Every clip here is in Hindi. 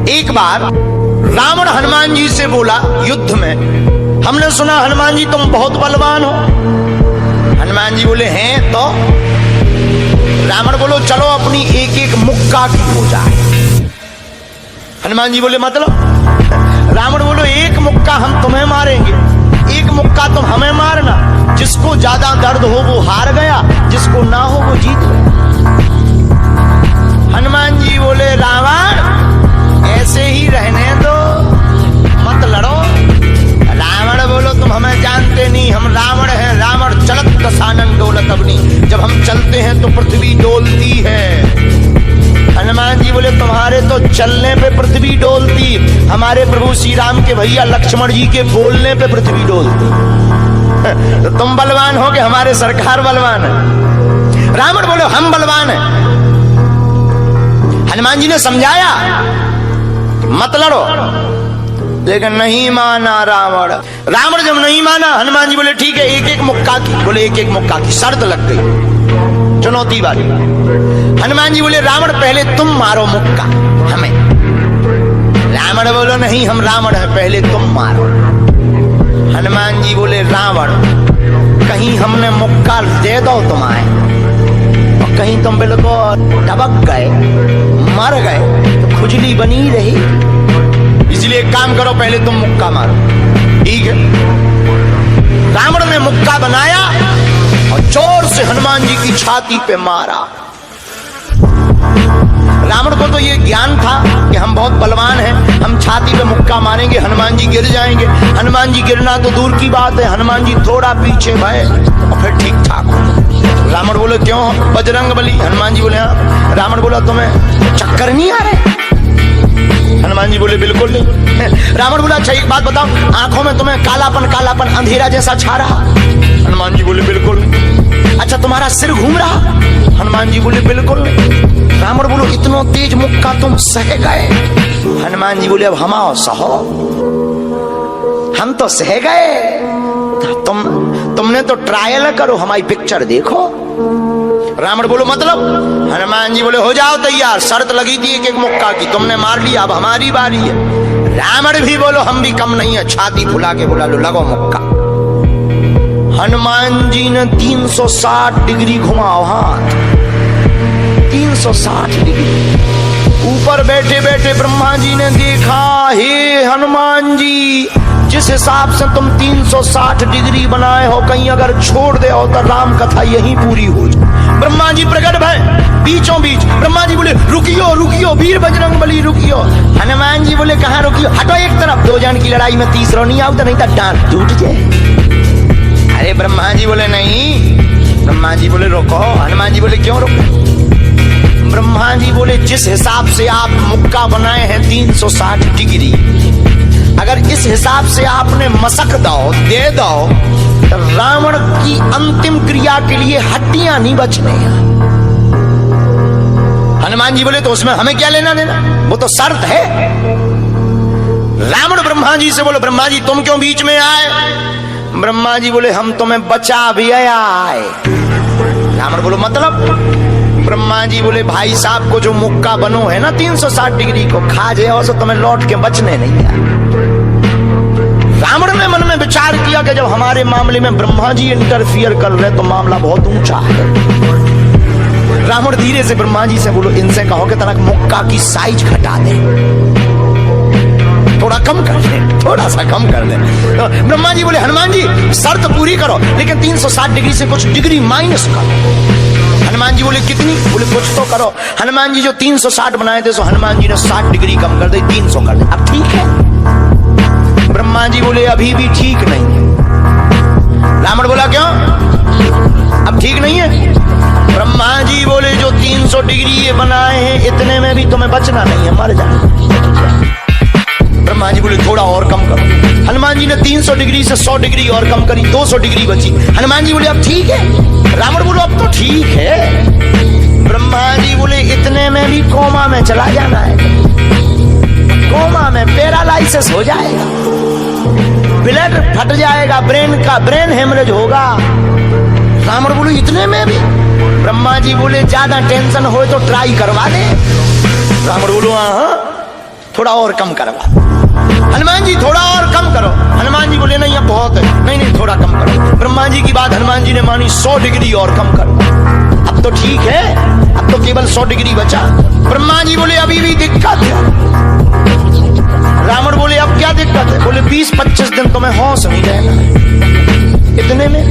एक बार रावण हनुमान जी से बोला युद्ध में, हमने सुना हनुमान जी तुम बहुत बलवान हो। हनुमान जी बोले हैं तो। रावण बोलो चलो अपनी एक एक मुक्का की हो जाए। हनुमान जी बोले मतलब? रावण बोलो एक मुक्का हम तुम्हें मारेंगे, एक मुक्का तुम हमें मारना। जिसको ज्यादा दर्द हो वो हार गया, जिसको ना हो वो जीत गया। हनुमान जी बोले रावण ऐसे ही रहने दो, मत लड़ो। रावण बोलो तुम हमें जानते नहीं, हम रावण हैं। रावण चलत दसानन डोलत अग्नि, जब हम चलते हैं तो पृथ्वी डोलती है। हनुमान जी बोले तुम्हारे तो चलने पे पृथ्वी डोलती, हमारे प्रभु श्री राम के भैया लक्ष्मण जी के बोलने पे पृथ्वी डोलती। तो तुम बलवान हो कि हमारे सरकार बलवान है? रावण बोले हम बलवान हैं। हनुमान जी ने समझाया मत लड़ो, लेकिन नहीं माना रावण। रावण जब नहीं माना, हनुमान जी बोले ठीक है एक एक मुक्का की। बोले एक एक मुक्का की शर्त लग गई, चुनौती वाली। हनुमान जी बोले रावण पहले तुम मारो मुक्का हमें। रावण बोलो नहीं हम रावण है, पहले तुम मारो। हनुमान जी बोले रावण कहीं हमने मुक्का दे दो तुम्हें और कहीं तुम बिल्कुल टबक गए, मर गए तो खुजली बनी रही, इसलिए एक काम करो पहले तुम मुक्का मारो। ठीक है। रावण ने मुक्का बनाया और जोर से हनुमान जी की छाती पे मारा। रावण को तो ये ज्ञान था कि हम बहुत बलवान हैं, हम छाती पे मुक्का मारेंगे हनुमान जी गिर जाएंगे। हनुमान जी गिरना तो दूर की बात है, हनुमान जी थोड़ा पीछे भय और फिर ठीक ठाक हो। रावण बोले क्यों बजरंग बली? हनुमान जी बोले हाँ। रावण बोला तुम्हें चक्कर नहीं आ रहे? हनुमान जी बोले बिल्कुल नहीं। रावण बोला अच्छा एक बात बताओ, आंखों में तुम्हें कालापन कालापन अंधेरा जैसा छा रहा? हनुमान जी बोले बिल्कुल नहीं। अच्छा तुम्हारा सिर घूम रहा? हनुमान जी बोले बिल्कुल नहीं। रावण बोलो इतना तेज मुक्का तुम सह गए? हनुमान जी बोले अब हम आओ सहो, हम तो सह गए, तुमने तो ट्रायल करो, हमारी पिक्चर देखो। रावण बोलो मतलब? हनुमान जी बोले हो जाओ तैयार, शर्त लगी थी एक एक मुक्का की, तुमने मार लिया, अब हमारी बारी है। रावण भी बोलो हम भी कम नहीं है, छाती फुला के बोला लो लगो मुक्का। हनुमान जी ने 360 डिग्री घुमाओ हाथ, 360 डिग्री। ऊपर बैठे बैठे ब्रह्मा जी ने देखा, हे हनुमान जी जिस हिसाब से तुम 360 डिग्री बनाए हो, कहीं अगर छोड़ दे हो तो राम कथा यहीं पूरी हो जाए। ब्रह्मा जी प्रकट भय बीचों बीच। ब्रह्मा जी बोले रुकियो रुकियो वीर बजरंग बली रुकियो। हनुमान जी बोले कहाँ रुकियो? हटो एक तरफ, दो जन की लड़ाई में तीसरा नहीं आओ तो नहीं तो डांट टूट जाए। अरे ब्रह्मा जी बोले नहीं। ब्रह्मा जी बोले रोको। हनुमान जी बोले क्यों रोको? ब्रह्मा जी बोले जिस हिसाब से आप मुक्का बनाए हैं 360 डिग्री, अगर इस हिसाब से आपने मसक दो दे दो तो रावण की अंतिम क्रिया के लिए हड्डियां नहीं बचने। हनुमान जी बोले तो उसमें हमें क्या लेना देना, वो तो शर्त है। रावण ब्रह्मा जी से बोले ब्रह्मा जी तुम क्यों बीच में आए? ब्रह्मा जी बोले हम तुम्हें बचा भी आए। रावण बोलो मतलब? ब्रह्मा जी बोले भाई साहब को जो मुक्का बनो है ना 360 डिग्री को, खा जाओ तो तुम्हें लौट के बचने नहीं आए। रावण ने मन में विचार किया कि जब हमारे मामले में ब्रह्मा जी इंटरफियर कर रहे तो मामला बहुत ऊंचा है। रावण धीरे से ब्रह्मा जी से बोलो इनसे कहो कि तनक मुक्का की साइज घटा दे, थोड़ा कम कर दे, थोड़ा सा कम कर दे। तो ब्रह्मा जी बोले हनुमान जी शर्त पूरी करो, लेकिन 360 डिग्री से कुछ डिग्री माइनस करो। हनुमान जी बोले कितनी? बोले कुछ तो करो। हनुमान जी जो 360 बनाए थे सो हनुमान जी ने 60 डिग्री कम कर दे, 300 कर दे। अब ठीक है? ब्रह्मा जी बोले अभी भी ठीक नहीं है। रावण बोला क्यों अब ठीक नहीं है? ब्रह्मा जी बोले जो 300 डिग्री ये बनाए हैं इतने में भी तुम्हें बचना नहीं है, मर जाना। ब्रह्मा जी बोले थोड़ा और कम करो। हनुमान जी ने 300 डिग्री से 100 डिग्री और कम करी, 200 डिग्री बची। हनुमान जी बोले अब ठीक है? रावण बोलो अब तो ठीक है। ब्रह्मा जी बोले इतने में भी कोमा में चला जाना है, कोमा में पैरालाइसिस हो जाएगा, ब्लड फट जाएगा, ब्रेन हेमरेज होगा। रावण बोलो इतने में भी? ब्रह्मा जी बोले ज्यादा टेंशन हो तो ट्राई करवा दे। रावण बोलो हाँ थोड़ा और कम करवा। हनुमान जी थोड़ा और कम करो। हनुमान जी बोले नहीं अब बहुत है, नहीं नहीं थोड़ा कम करो। ब्रह्मा जी की बात हनुमान जी ने मानी, 100 डिग्री और कम करो। अब तो ठीक है, अब तो केवल 100 डिग्री बचा। ब्रह्मा जी बोले अभी भी दिक्कत है। रावण बोले अब क्या दिक्कत है? बोले 20-25 दिन तो मैं होश नहीं रहना। इतने में?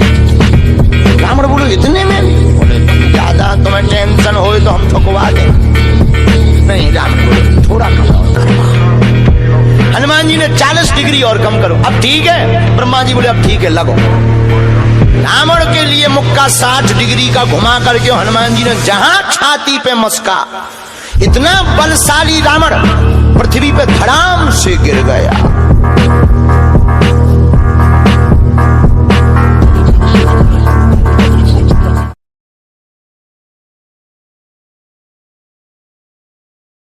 रावण बोले इतने में? बोले ज्यादा तुम्हें टेंशन हो तो हम ठुकवा दें। नहीं, रावण बोले थोड़ा कम और करो। हनुमान जी ने 40 डिग्री और कम करो। अब ठीक है? ब्रह्मा जी बोले अब ठीक है लगो। रावण के लिए मुक्का 60 डिग्री का घुमा करके हनुमान जी ने जहां छाती पे मस्का, इतना बलशाली रावण पृथ्वी पे धड़ाम से गिर गया।